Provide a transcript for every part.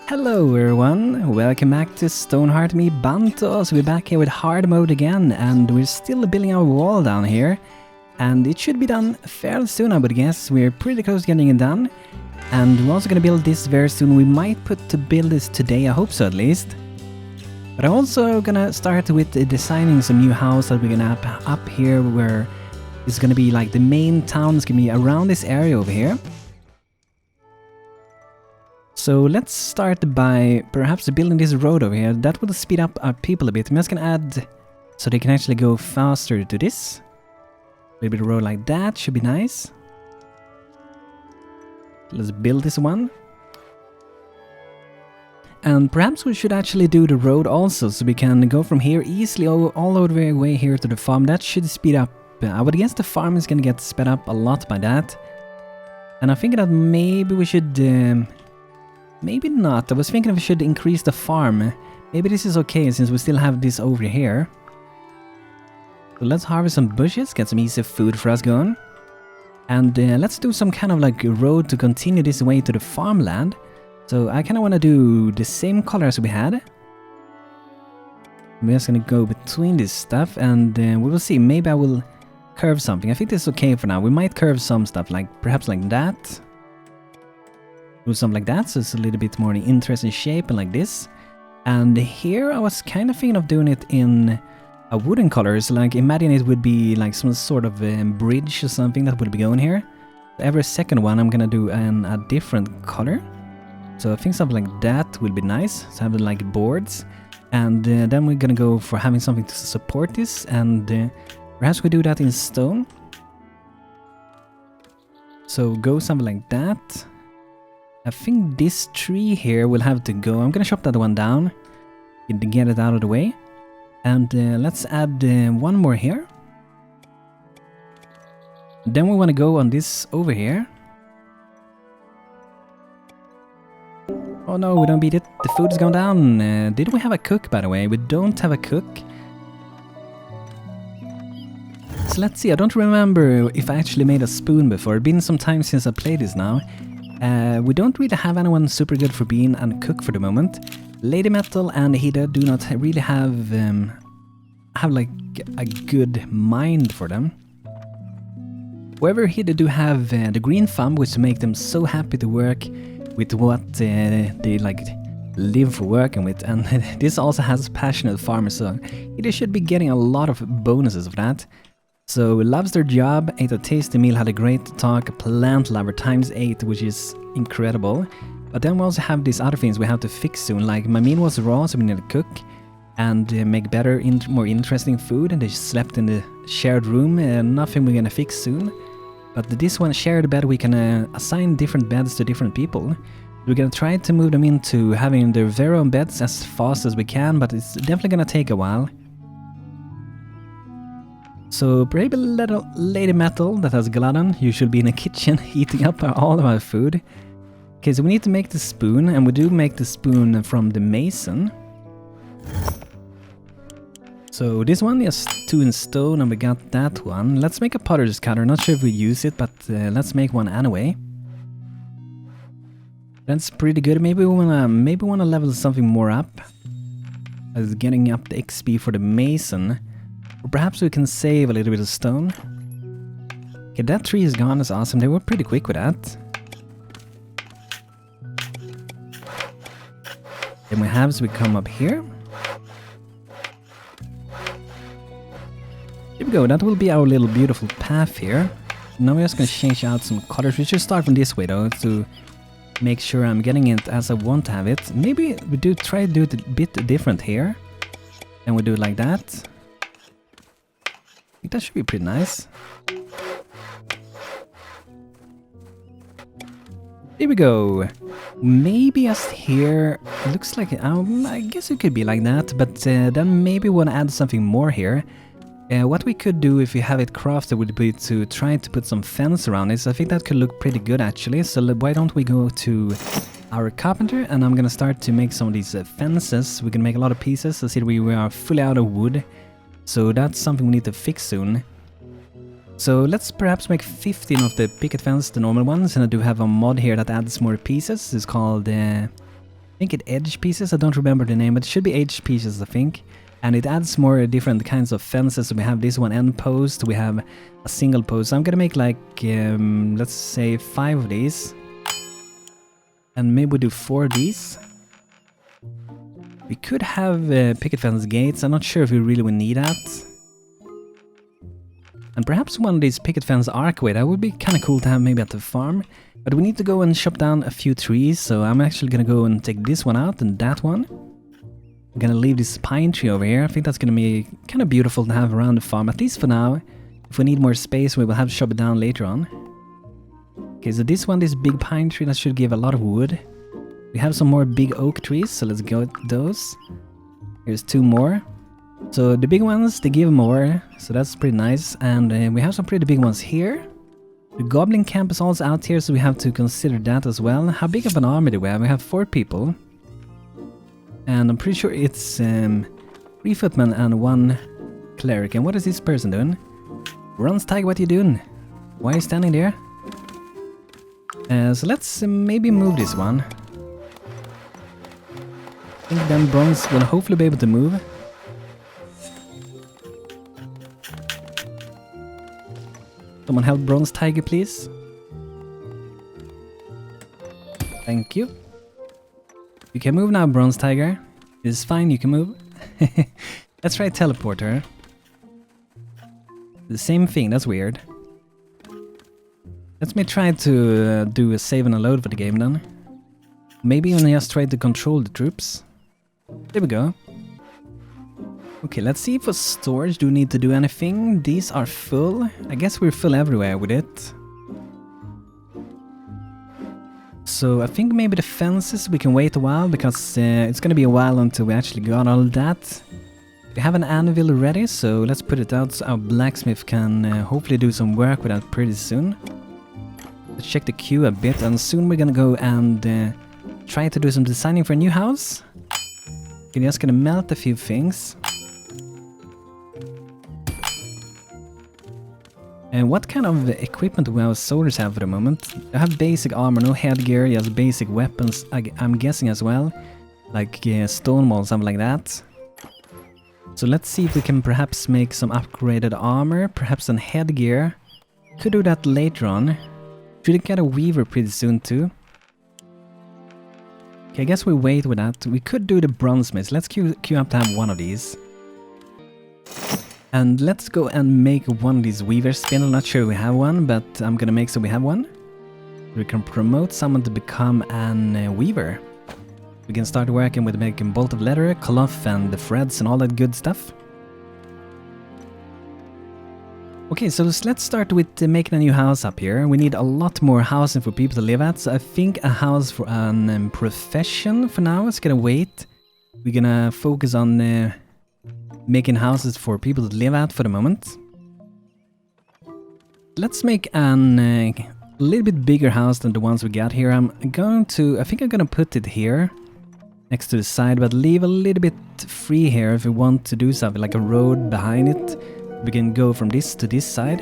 Hello everyone, welcome back to Stonehearth me BANTO. So we're back here with hard mode again, and we're still building our wall down here. And it should be done fairly soon, I would guess. We're pretty close to getting it done. And we're also gonna build this very soon. We might put to build this today, I hope so at least. But I'm also gonna start with designing some new house that we're gonna have up here, where it's gonna be like the main town is gonna be around this area over here. So let's start by perhaps building this road over here. That will speed up our people a bit. I'm just gonna add so they can actually go faster to this. A little bit of road like that should be nice. Let's build this one. And perhaps we should actually do the road also, so we can go from here easily all over the way here to the farm. That should speed up. I would guess the farm is gonna get sped up a lot by that. And I think that maybe we should... maybe not. I was thinking we should increase the farm. Maybe this is okay since we still have this over here. So let's harvest some bushes, get some easy food for us going. And let's do some kind of like road to continue this way to the farmland. So I kind of want to do the same color as we had. We're just going to go between this stuff and we will see. Maybe I will curve something. I think this is okay for now. We might curve some stuff, like perhaps like that. Do something like that, so it's a little bit more interesting shape and like this. And here I was kind of thinking of doing it in a wooden color, so like imagine it would be like some sort of bridge or something that would be going here. Every second one I'm gonna do a different color. So I think something like that will be nice, so have like boards. And then we're gonna go for having something to support this, and perhaps we do that in stone. So go something like that. I think this tree here will have to go. I'm gonna chop that one down to get it out of the way. And let's add one more here. Then we want to go on this over here. Oh no, we don't beat it. The food is gone down. Did we have a cook, by the way? We don't have a cook. So let's see. I don't remember if I actually made a spoon before. It's been some time since I played this now. We don't really have anyone super good for being a cook for the moment. Lady Metal and Hida do not really have like a good mind for them. However, Hida do have the green thumb, which make them so happy to work with what they like live for working with. And this also has passionate farmers, so Hida should be getting a lot of bonuses of that. So loves their job, ate a tasty meal, had a great talk, plant lover ×8, which is incredible. But then we also have these other things we have to fix soon, like my meal was raw, so we need to cook and make better, more interesting food, and they slept in the shared room, nothing we're gonna fix soon. But this one, shared bed, we can assign different beds to different people. We're gonna try to move them into having their very own beds as fast as we can, but it's definitely gonna take a while. So brave little Lady Metal that has glutton, you should be in the kitchen eating up all of our food. Okay, so we need to make the spoon, and we do make the spoon from the mason. So this one is 2 in stone, and we got that one. Let's make a potter's cutter. Not sure if we use it, but let's make one anyway. That's pretty good. Maybe we wanna level something more up, as getting up the XP for the mason. Or perhaps we can save a little bit of stone. Okay, that tree is gone. That's awesome. They were pretty quick with that. Then we have, so we come up here. Here we go. That will be our little beautiful path here. Now we're just going to change out some colors. We should start from this way though, to make sure I'm getting it as I want to have it. Maybe we do try to do it a bit different here. And we do it like that. I think that should be pretty nice. Here we go. Maybe just here. It looks like I guess it could be like that, but then maybe we want to add something more here. What we could do if we have it crafted would be to try to put some fence around it. So I think that could look pretty good actually. So why don't we go to our carpenter, and I'm gonna start to make some of these fences. We can make a lot of pieces. So see, we are fully out of wood. So that's something we need to fix soon. So let's perhaps make 15 of the picket fence, the normal ones, and I do have a mod here that adds more pieces. It's called think it edge pieces, I don't remember the name, but it should be edge pieces I think. And it adds more different kinds of fences. So we have this one end post, we have a single post. So I'm gonna make like, let's say 5 of these. And maybe we do 4 of these. We could have picket fence gates, I'm not sure if we really would need that. And perhaps one of these picket fence archway, that would be kind of cool to have maybe at the farm. But we need to go and chop down a few trees, so I'm actually gonna go and take this one out and that one. I'm gonna leave this pine tree over here. I think that's gonna be kind of beautiful to have around the farm, at least for now. If we need more space, we will have to chop it down later on. Okay, so this one, this big pine tree, that should give a lot of wood. We have some more big oak trees, so let's go with those. Here's 2 more. So the big ones, they give more, so that's pretty nice. And we have some pretty big ones here. The goblin camp is also out here, so we have to consider that as well. How big of an army do we have? We have 4 people. And I'm pretty sure it's 3 footmen and 1 cleric. And what is this person doing? Bronze-Tiger, what are you doing? Why are you standing there? So let's maybe move this one. I think then Bronze will hopefully be able to move. Someone help Bronze-Tiger, please. Thank you. You can move now, Bronze-Tiger. It's fine, you can move. Let's try teleporter. The same thing, that's weird. Let me try to do a save and a load for the game then. Maybe even just try to control the troops. There we go. Okay, let's see for storage, do we need to do anything? These are full. I guess we're full everywhere with it. So I think maybe the fences we can wait a while, because it's gonna be a while until we actually got all that. We have an anvil ready, so let's put it out so our blacksmith can hopefully do some work with that pretty soon. Let's check the queue a bit, and soon we're gonna go and try to do some designing for a new house. We're just gonna melt a few things. And what kind of equipment do our soldiers have for the moment? They have basic armor, no headgear, just basic weapons, I'm guessing as well. Like stone wall, something like that. So let's see if we can perhaps make some upgraded armor, perhaps some headgear. Could do that later on. Should get a weaver pretty soon too. Okay, I guess we wait with that. We could do the bronzesmith. Let's queue up to have one of these. And let's go and make one of these weaver spindle. Not sure we have one, but I'm gonna make so we have one. We can promote someone to become an weaver. We can start working with making bolt of leather, cloth and the threads and all that good stuff. Okay, so let's start with making a new house up here. We need a lot more housing for people to live at, so I think a house for a profession for now is gonna wait. We're gonna focus on making houses for people to live at for the moment. Let's make a little bit bigger house than the ones we got here. I think I'm gonna put it here next to the side, but leave a little bit free here if we want to do something like a road behind it. We can go from this to this side.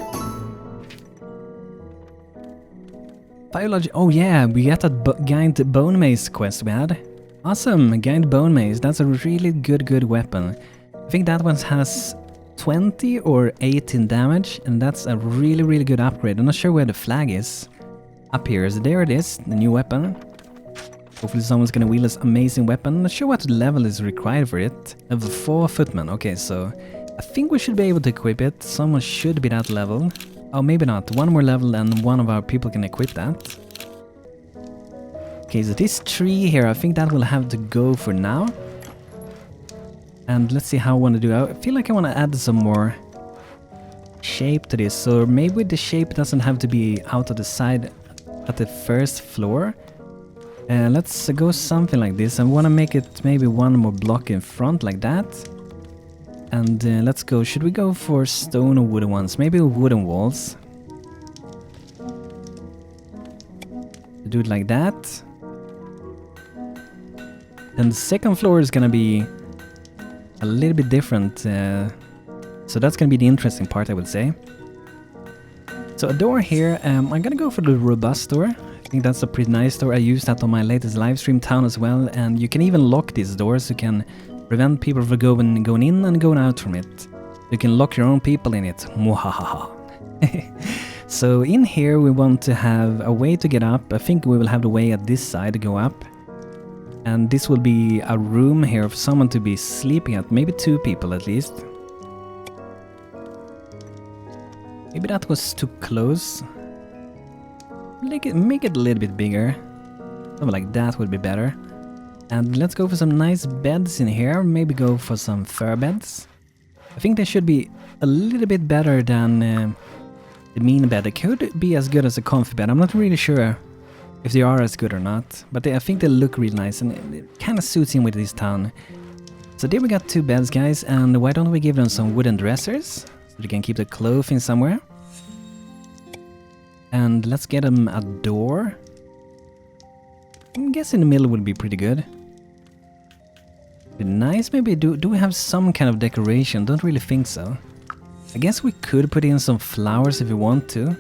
Biology. Oh yeah, we got that giant bone mace quest we had. Awesome, giant bone mace. That's a really good weapon. I think that one has 20 or 18 damage, and that's a really good upgrade. I'm not sure where the flag is. Up here, so there it is, the new weapon. Hopefully someone's gonna wield this amazing weapon. I'm not sure what level is required for it. Level 4 footman. Okay, so I think we should be able to equip it. Someone should be that level. Oh, maybe not. One more level and one of our people can equip that. Okay, so this tree here, I think that will have to go for now. And let's see how I want to do. I feel like I want to add some more shape to this. So maybe the shape doesn't have to be out of the side at the first floor. Let's go something like this. I want to make it maybe one more block in front like that. And let's go. Should we go for stone or wooden ones? Maybe wooden walls. Do it like that. Then the second floor is gonna be a little bit different. So that's gonna be the interesting part, I would say. So a door here. I'm gonna go for the robust door. I I think that's a pretty nice door. I used that on my latest livestream town as well, and you can even lock these doors. You can prevent people from going in and going out from it. You can lock your own people in it. Mwahaha. So in here we want to have a way to get up. I think we will have the way at this side to go up. And this will be a room here for someone to be sleeping at. Maybe 2 people at least. Maybe that was too close. Make it a little bit bigger. Something like that would be better. And let's go for some nice beds in here. Maybe go for some fur beds. I think they should be a little bit better than the mean bed. They could be as good as a comfy bed. I'm not really sure if they are as good or not. But I think they look really nice and it kind of suits in with this town. So there we got 2 beds, guys. And why don't we give them some wooden dressers? So they can keep the clothing somewhere. And let's get them a door. I guess in the middle would be pretty good. Be nice, maybe. Do we have some kind of decoration? Don't really think so. I guess we could put in some flowers if we want to.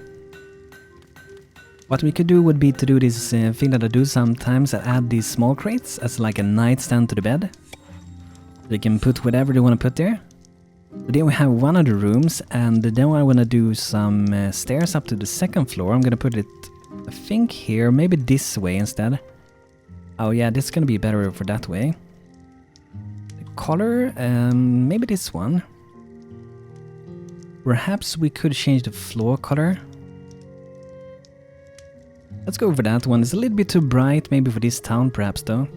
What we could do would be to do this thing that I do sometimes. I add these small crates as like a nightstand to the bed. They can put whatever they want to put there. Then we have one of the rooms, and then I want to do some stairs up to the 2nd floor. I'm gonna put it, I think, here, maybe this way instead. Oh yeah, this is gonna be better for that way. The color, maybe this one. Perhaps we could change the floor color. Let's go for that one. It's a little bit too bright, maybe for this town, perhaps though.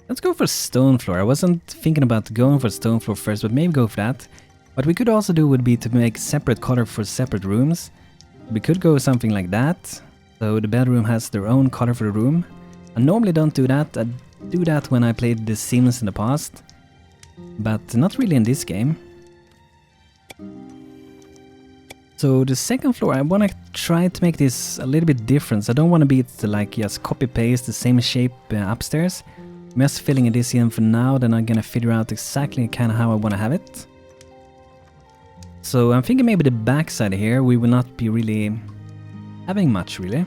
Let's go for stone floor. I wasn't thinking about going for stone floor first, but maybe go for that. What we could also do would be to make separate color for separate rooms. We could go something like that. So the bedroom has their own color for the room. I normally don't do that. I do that when I played The Sims in the past. But not really in this game. So the 2nd floor, I want to try to make this a little bit different. I don't want to be like just copy-paste the same shape upstairs. I'm just filling this in for now, then I'm gonna figure out exactly kind of how I want to have it. So I'm thinking maybe the back side here, we will not be really having much really.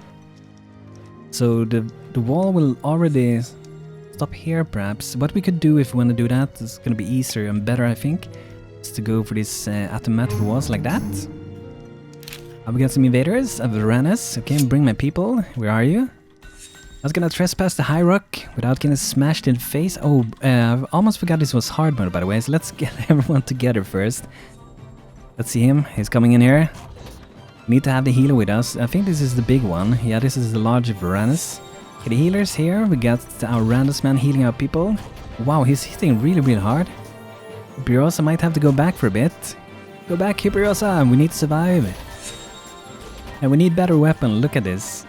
So the wall will already stop here perhaps. What we could do if we want to do that is gonna be easier and better, I think. Is to go for these automatic walls like that. We got some invaders of Varanus. Okay, bring my people. Where are you? I was gonna trespass the Highrock without getting smashed in the face. Oh, I almost forgot this was hard mode, by the way. So let's get everyone together first. Let's see him. He's coming in here. We need to have the healer with us. I think this is the big one. Yeah, this is the large Varanus. Okay, the healers here. We got our Randus man healing our people. Wow, he's hitting really, really hard. Hyperiosa might have to go back for a bit. Go back, Hyperiosa. We need to survive. And we need better weapon. Look at this.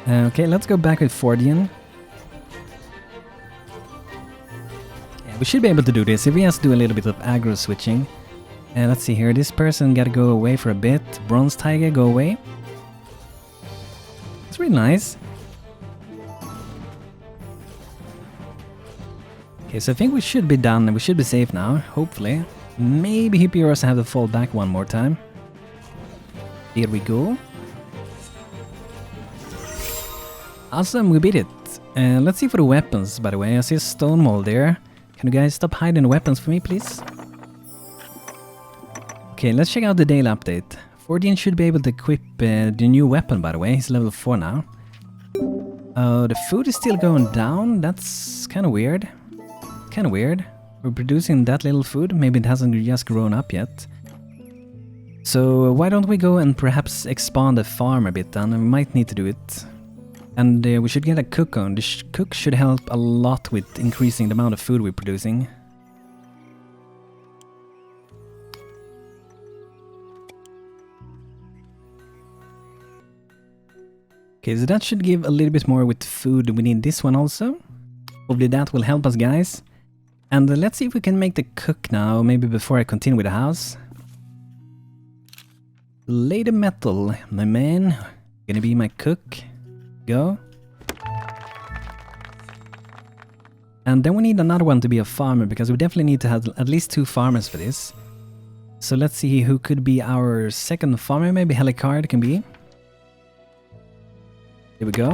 Okay, let's go back with Fordian. Yeah, we should be able to do this if we just do a little bit of aggro switching. Let's see here, this person gotta go away for a bit. Bronze Tiger, go away. It's really nice. Okay, so I think we should be done and we should be safe now, hopefully. Maybe Hyperiosa have to fall back one more time. Here we go. Awesome, we beat it. Let's see for the weapons, by the way. I see a stone mold there. Can you guys stop hiding the weapons for me, please? Okay, let's check out the daily update. Fordian should be able to equip the new weapon, by the way. He's level 4 now. The food is still going down. That's kind of weird. Kind of weird. We're producing that little food. Maybe it hasn't just grown up yet. So why don't we go and perhaps expand the farm a bit then? We might need to do it. And we should get a cook on. The cook should help a lot with increasing the amount of food we're producing. Okay, so that should give a little bit more with food. We need this one also. Hopefully that will help us, guys. And let's see if we can make the cook now, maybe before I continue with the house. Lady Metal, my man. Gonna be my cook. Go. And then we need another one to be a farmer, because we definitely need to have at least 2 farmers for this. So let's see who could be our second farmer. Maybe Helicard can be. There we go.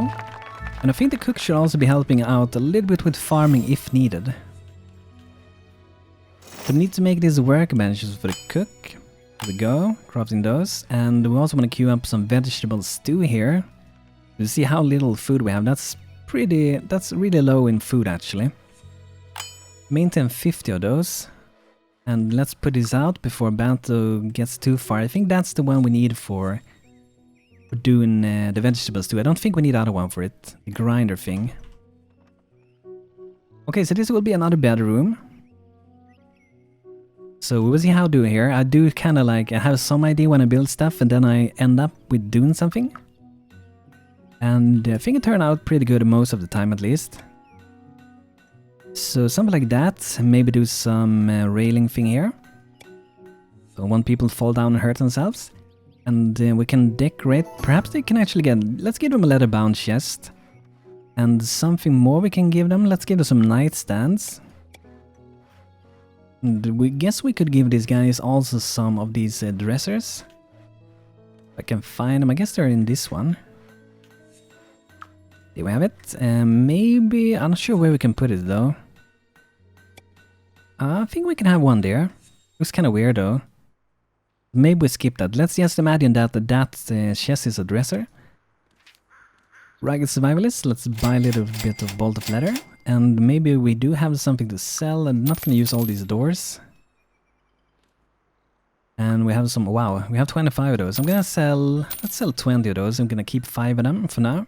And I think the cook should also be helping out a little bit with farming if needed. So we need to make these workbenches for the cook. There we go, crafting those. And we also want to queue up some vegetable stew here. You see how little food we have. That's really low in food actually. Maintain 50 of those. And let's put this out before BANTO gets too far. I think that's the one we need for doing the vegetables too. I don't think we need the other one for it. The grinder thing. Okay, so this will be another bedroom. So we'll see how I do here. I do kind of like, I have some idea when I build stuff and then I end up with doing something. And I think it turned out pretty good most of the time at least. So something like that. Maybe do some railing thing here. Don't want people to fall down and hurt themselves. And we can decorate. Perhaps they can actually get, let's give them a leather bound chest. And something more we can give them. Let's give them some nightstands. And we guess we could give these guys also some of these dressers. If I can find them. I guess they're in this one. There we have it. Maybe, I'm not sure where we can put it though. I think we can have one there. Looks kind of weird though. Maybe we skip that. Let's just imagine that that chest is a dresser. Ragged survivalist. Let's buy a little bit of bolt of leather. And maybe we do have something to sell. I'm not going to use all these doors. And we have some, wow, we have 25 of those. I'm going to sell, let's sell 20 of those. I'm going to keep 5 of them for now.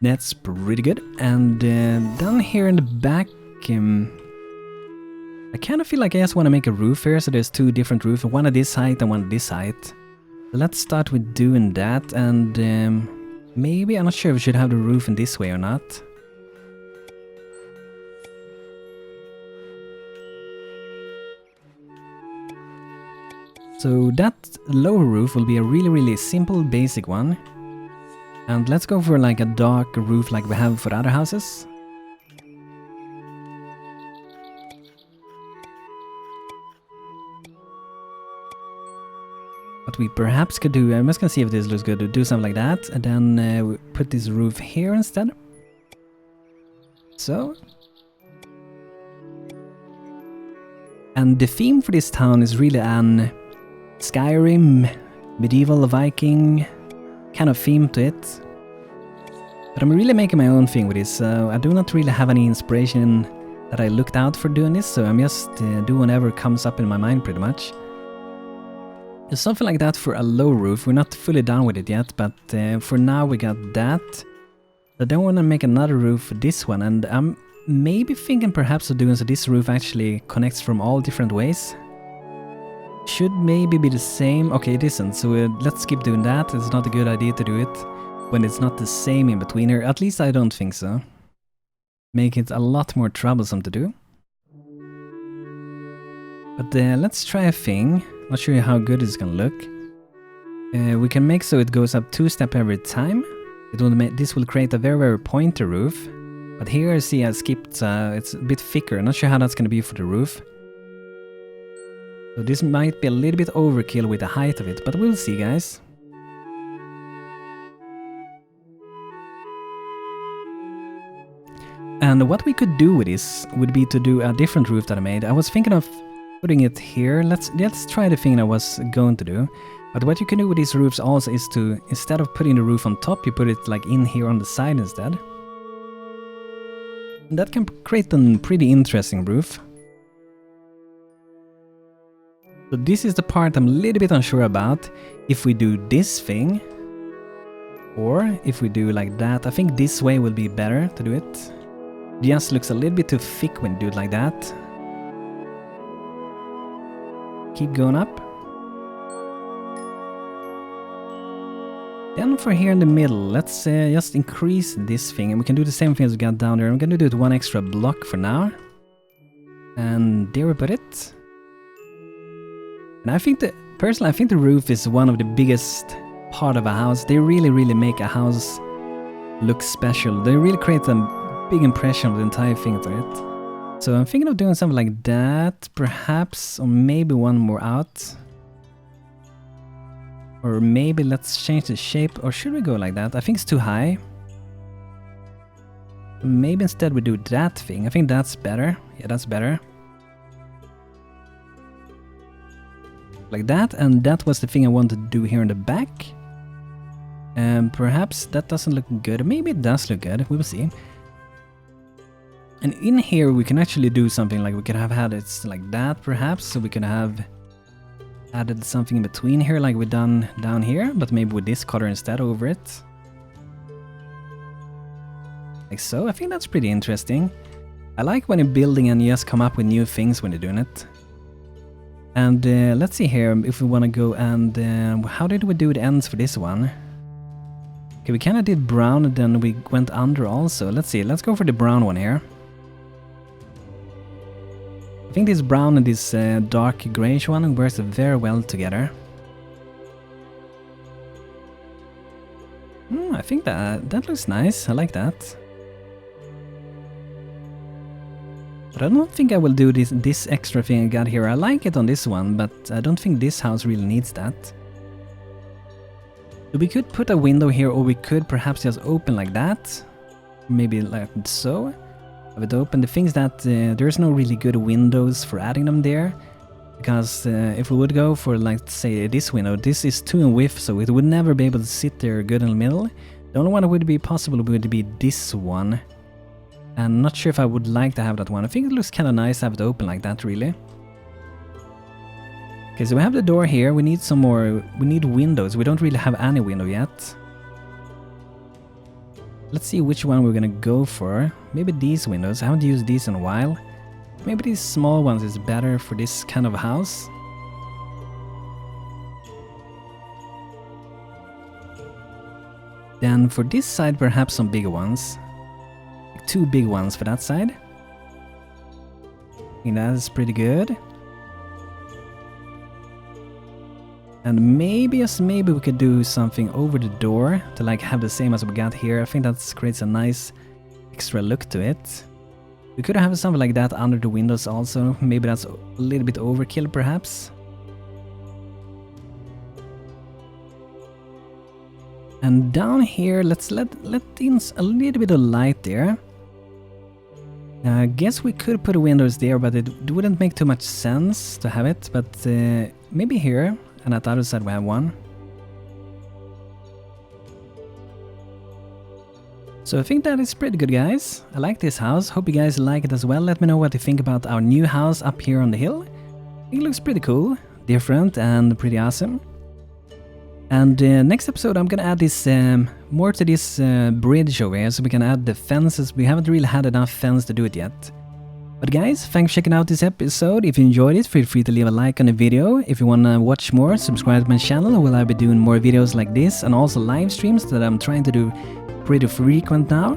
That's pretty good. And down here in the back, I kind of feel like I just want to make a roof here. So there's 2 different roofs, one at this height and one at this height. So let's start with doing that. And maybe, I'm not sure if we should have the roof in this way or not. So that lower roof will be a really simple basic one. And let's go for like a dark roof like we have for other houses. What we perhaps could do, I'm just gonna see if this looks good, to do something like that. And then we put this roof here instead. So. And the theme for this town is really an Skyrim, medieval Viking kind of theme to it. But I'm really making my own thing with this, so I do not really have any inspiration that I looked out for doing this, so I'm just doing whatever comes up in my mind pretty much. There's something like that for a low roof. We're not fully done with it yet, but for now we got that. I don't want to make another roof for this one, and I'm maybe thinking perhaps of doing so this roof actually connects from all different ways. Should maybe be the same. Okay, it isn't, so let's keep doing that. It's not a good idea to do it when it's not the same in between here. At least I don't think so. Make it a lot more troublesome to do. But let's try a thing. Not sure how good it's gonna look. We can make so it goes up 2 steps every time. This will create a very pointy roof. But here, see, I skipped. It's a bit thicker. Not sure how that's gonna be for the roof. So this might be a little bit overkill with the height of it, but we'll see, guys. And what we could do with this would be to do a different roof that I made. I was thinking of putting it here. Let's try the thing I was going to do. But what you can do with these roofs also is to, instead of putting the roof on top, you put it like in here on the side instead. And that can create a pretty interesting roof. So this is the part I'm a little bit unsure about. If we do this thing, or if we do like that, I think this way will be better to do it. It just looks a little bit too thick when you do it like that. Keep going up. Then for here in the middle, let's just increase this thing, and we can do the same thing as we got down there. I'm gonna do it 1 extra block for now. And there we put it. And I think that, personally, I think the roof is one of the biggest part of a house. They really make a house look special. They really create a big impression of the entire thing to it. So I'm thinking of doing something like that, perhaps, or maybe one more out. Or maybe let's change the shape, or should we go like that? I think it's too high. Maybe instead we do that thing. I think that's better. Yeah, that's better. Like that, and that was the thing I wanted to do here in the back. And perhaps that doesn't look good. Maybe it does look good. We will see. And in here we can actually do something like we could have had it like that perhaps. So we could have added something in between here like we done down here. But maybe with this color instead over it. Like so. I think that's pretty interesting. I like when you're building and you just come up with new things when you're doing it. And let's see here if we want to go and... how did we do the ends for this one? Okay, we kind of did brown and then we went under also. Let's see, let's go for the brown one here. I think this brown and this dark greyish one works very well together. I think that looks nice, I like that. But I don't think I will do this extra thing I got here. I like it on this one, but I don't think this house really needs that. So we could put a window here, or we could perhaps just open like that. Maybe like so. Have it open. The thing is that there's no really good windows for adding them there. Because if we would go for, like, say, this window, this is 2 in width, so it would never be able to sit there good in the middle. The only one that would be possible would be this one. And I'm not sure if I would like to have that one. I think it looks kind of nice to have it open like that, really. Okay, so we have the door here. We need some more... we need windows. We don't really have any window yet. Let's see which one we're gonna go for. Maybe these windows. I haven't used these in a while. Maybe these small ones is better for this kind of house. Then for this side, perhaps some bigger ones. 2 big ones for that side. I think that is pretty good. And maybe, yes, maybe we could do something over the door to like have the same as we got here. I think that creates a nice extra look to it. We could have something like that under the windows also. Maybe that's a little bit overkill perhaps. And down here, let's let in a little bit of light there. I guess we could put windows there, but it wouldn't make too much sense to have it. But maybe here, and at the other side we have one. So I think that is pretty good, guys. I like this house. Hope you guys like it as well. Let me know what you think about our new house up here on the hill. It looks pretty cool, different and pretty awesome. And next episode I'm gonna add this more to this bridge over here, so we can add the fences. We haven't really had enough fence to do it yet. But guys, thanks for checking out this episode. If you enjoyed it, feel free to leave a like on the video. If you wanna watch more, subscribe to my channel, where I'll be doing more videos like this and also live streams that I'm trying to do pretty frequent now.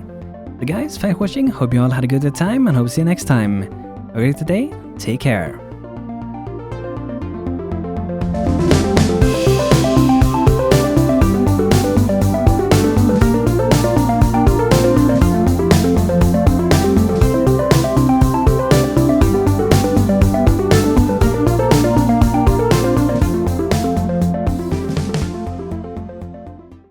But guys, thanks for watching. Hope you all had a good time and hope to see you next time. Have a great day. Take care.